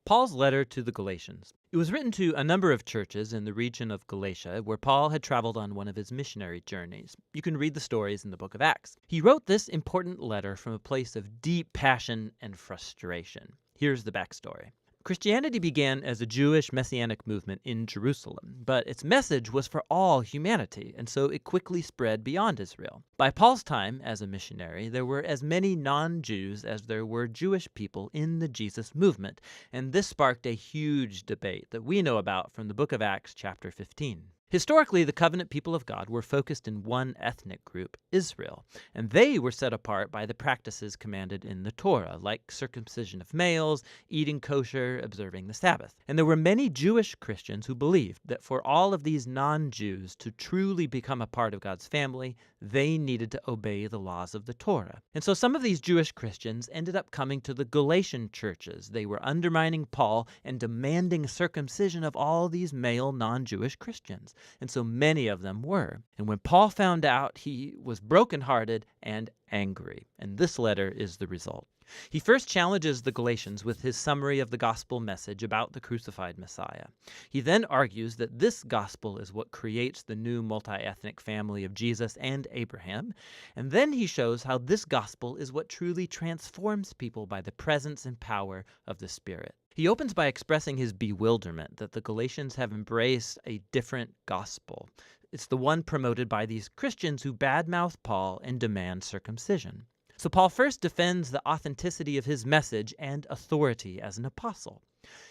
Paul's letter to the Galatians. It was written to a number of churches in the region of Galatia where Paul had traveled on one of his missionary journeys. You can read the stories in the book of Acts. He wrote this important letter from a place of deep passion and frustration. Here's the backstory. Christianity began as a Jewish messianic movement in Jerusalem, but its message was for all humanity, and so it quickly spread beyond Israel. By Paul's time as a missionary, there were as many non-Jews as there were Jewish people in the Jesus movement, and this sparked a huge debate that we know about from the book of Acts chapter 15. Historically, the covenant people of God were focused in one ethnic group, Israel, and they were set apart by the practices commanded in the Torah, like circumcision of males, eating kosher, observing the Sabbath. And there were many Jewish Christians who believed that for all of these non-Jews to truly become a part of God's family, they needed to obey the laws of the Torah. And so some of these Jewish Christians ended up coming to the Galatian churches. They were undermining Paul and demanding circumcision of all these male non-Jewish Christians. And so many of them were. And when Paul found out, he was brokenhearted and angry. And this letter is the result. He first challenges the Galatians with his summary of the gospel message about the crucified Messiah. He then argues that this gospel is what creates the new multi-ethnic family of Jesus and Abraham. And then he shows how this gospel is what truly transforms people by the presence and power of the Spirit. He opens by expressing his bewilderment that the Galatians have embraced a different gospel. It's the one promoted by these Christians who badmouth Paul and demand circumcision. So Paul first defends the authenticity of his message and authority as an apostle.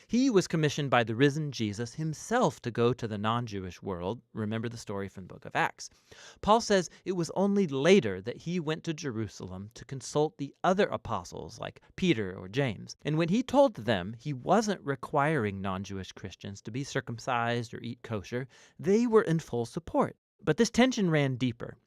He was commissioned by the risen Jesus himself to go to the non-Jewish world. Remember the story from the book of Acts. Paul says it was only later that he went to Jerusalem to consult the other apostles like Peter or James. And when he told them he wasn't requiring non-Jewish Christians to be circumcised or eat kosher, they were in full support. But this tension ran deeper.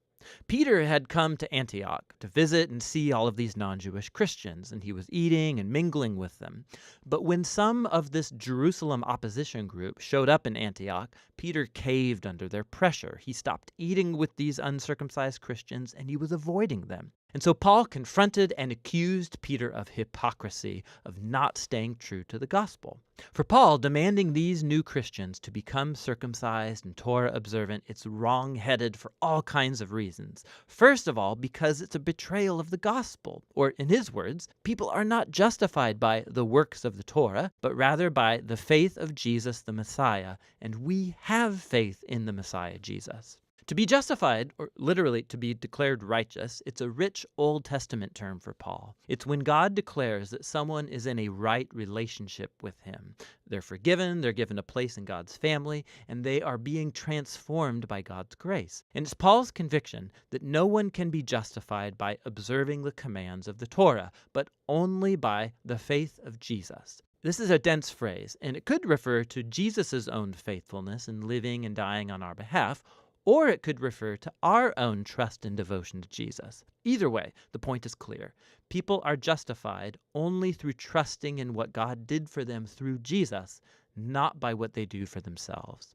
Peter had come to Antioch to visit and see all of these non-Jewish Christians, and he was eating and mingling with them. But when some of this Jerusalem opposition group showed up in Antioch, Peter caved under their pressure. He stopped eating with these uncircumcised Christians, and he was avoiding them. And so Paul confronted and accused Peter of hypocrisy, of not staying true to the gospel. For Paul, demanding these new Christians to become circumcised and Torah observant, it's wrong-headed for all kinds of reasons. First of all, because it's a betrayal of the gospel. Or in his words, people are not justified by the works of the Torah, but rather by the faith of Jesus the Messiah. And we have faith in the Messiah Jesus. To be justified, or literally to be declared righteous, it's a rich Old Testament term for Paul. It's when God declares that someone is in a right relationship with him. They're forgiven, they're given a place in God's family, and they are being transformed by God's grace. And it's Paul's conviction that no one can be justified by observing the commands of the Torah, but only by the faith of Jesus. This is a dense phrase, and it could refer to Jesus' own faithfulness in living and dying on our behalf, or it could refer to our own trust and devotion to Jesus. Either way, the point is clear. People are justified only through trusting in what God did for them through Jesus, not by what they do for themselves.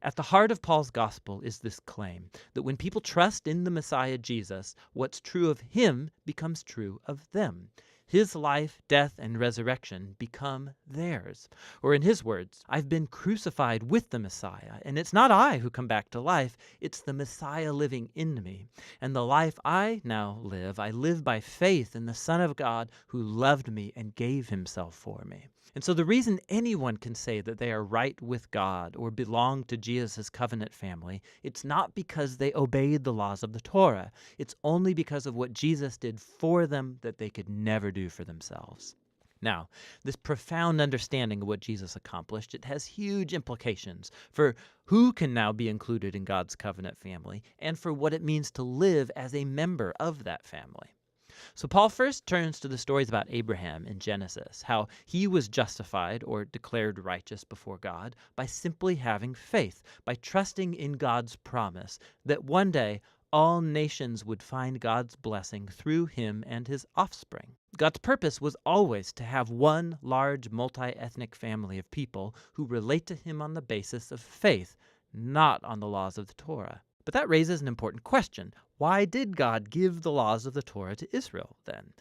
At the heart of Paul's gospel is this claim that when people trust in the Messiah Jesus, what's true of him becomes true of them. His life, death, and resurrection become theirs. Or in his words, I've been crucified with the Messiah, and it's not I who come back to life, it's the Messiah living in me. And the life I now live, I live by faith in the Son of God who loved me and gave himself for me. And so the reason anyone can say that they are right with God or belong to Jesus' covenant family, it's not because they obeyed the laws of the Torah. It's only because of what Jesus did for them that they could never do for themselves. Now, this profound understanding of what Jesus accomplished, it has huge implications for who can now be included in God's covenant family and for what it means to live as a member of that family. So Paul first turns to the stories about Abraham in Genesis, how he was justified or declared righteous before God by simply having faith, by trusting in God's promise that one day all nations would find God's blessing through him and his offspring. God's purpose was always to have one large multi-ethnic family of people who relate to him on the basis of faith, not on the laws of the Torah. But that raises an important question. Why did God give the laws of the Torah to Israel then?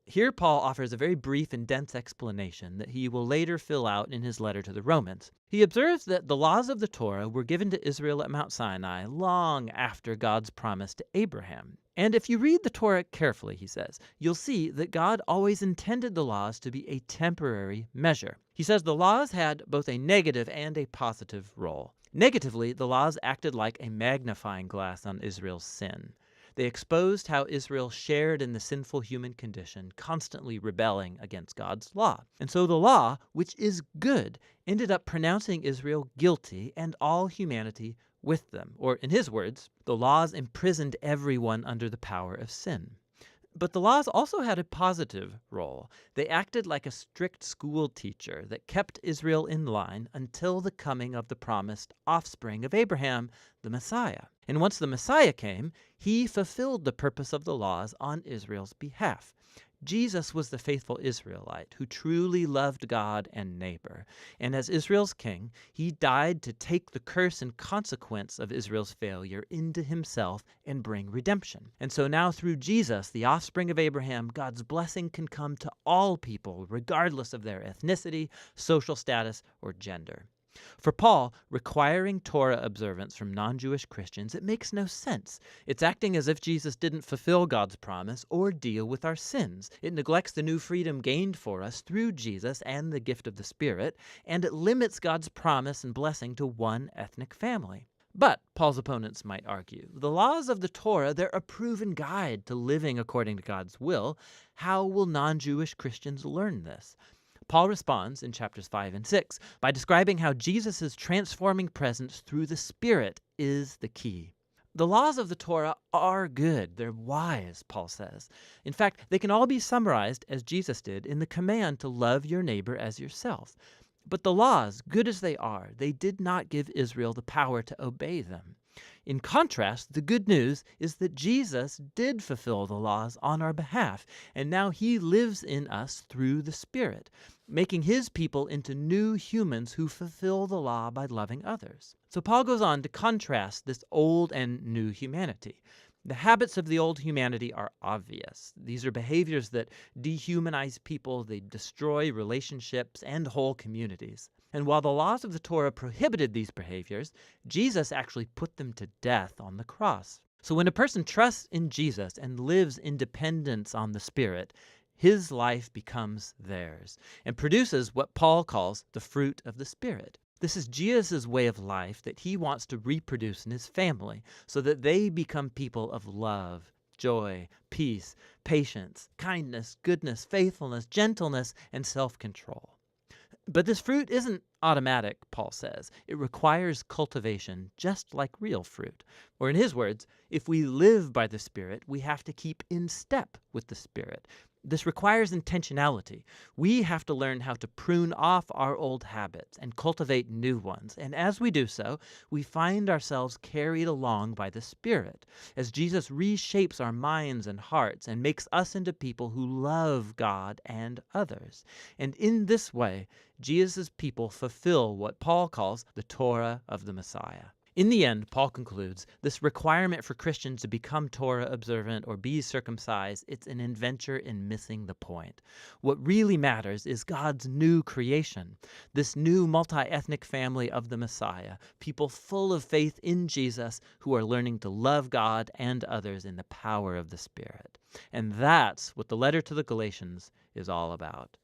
Here, Paul offers a very brief and dense explanation that he will later fill out in his letter to the Romans. He observes that the laws of the Torah were given to Israel at Mount Sinai long after God's promise to Abraham. And if you read the Torah carefully, he says, you'll see that God always intended the laws to be a temporary measure. He says the laws had both a negative and a positive role. Negatively, the laws acted like a magnifying glass on Israel's sin. They exposed how Israel shared in the sinful human condition, constantly rebelling against God's law. And so the law, which is good, ended up pronouncing Israel guilty and all humanity with them. Or in his words, the laws imprisoned everyone under the power of sin. But the laws also had a positive role. They acted like a strict school teacher that kept Israel in line until the coming of the promised offspring of Abraham, the Messiah. And once the Messiah came, he fulfilled the purpose of the laws on Israel's behalf. Jesus was the faithful Israelite who truly loved God and neighbor. And as Israel's king, he died to take the curse and consequence of Israel's failure into himself and bring redemption. And so now through Jesus, the offspring of Abraham, God's blessing can come to all people, regardless of their ethnicity, social status, or gender. For Paul, requiring Torah observance from non-Jewish Christians, it makes no sense. It's acting as if Jesus didn't fulfill God's promise or deal with our sins. It neglects the new freedom gained for us through Jesus and the gift of the Spirit, and it limits God's promise and blessing to one ethnic family. But, Paul's opponents might argue, the laws of the Torah, they're a proven guide to living according to God's will. How will non-Jewish Christians learn this? Paul responds in chapters 5 and 6 by describing how Jesus' transforming presence through the Spirit is the key. The laws of the Torah are good. They're wise, Paul says. In fact, they can all be summarized, as Jesus did, in the command to love your neighbor as yourself. But the laws, good as they are, they did not give Israel the power to obey them. In contrast, the good news is that Jesus did fulfill the laws on our behalf, and now he lives in us through the Spirit, making his people into new humans who fulfill the law by loving others. So Paul goes on to contrast this old and new humanity. The habits of the old humanity are obvious. These are behaviors that dehumanize people, they destroy relationships and whole communities. And while the laws of the Torah prohibited these behaviors, Jesus actually put them to death on the cross. So when a person trusts in Jesus and lives in dependence on the Spirit, his life becomes theirs and produces what Paul calls the fruit of the Spirit. This is Jesus' way of life that he wants to reproduce in his family so that they become people of love, joy, peace, patience, kindness, goodness, faithfulness, gentleness, and self-control. But this fruit isn't automatic, Paul says. It requires cultivation, just like real fruit. Or in his words, if we live by the Spirit, we have to keep in step with the Spirit. This requires intentionality. We have to learn how to prune off our old habits and cultivate new ones. And as we do so, we find ourselves carried along by the Spirit, as Jesus reshapes our minds and hearts and makes us into people who love God and others. And in this way, Jesus' people fulfill what Paul calls the Torah of the Messiah. In the end, Paul concludes, this requirement for Christians to become Torah observant or be circumcised, it's an adventure in missing the point. What really matters is God's new creation, this new multi-ethnic family of the Messiah, people full of faith in Jesus who are learning to love God and others in the power of the Spirit. And that's what the letter to the Galatians is all about.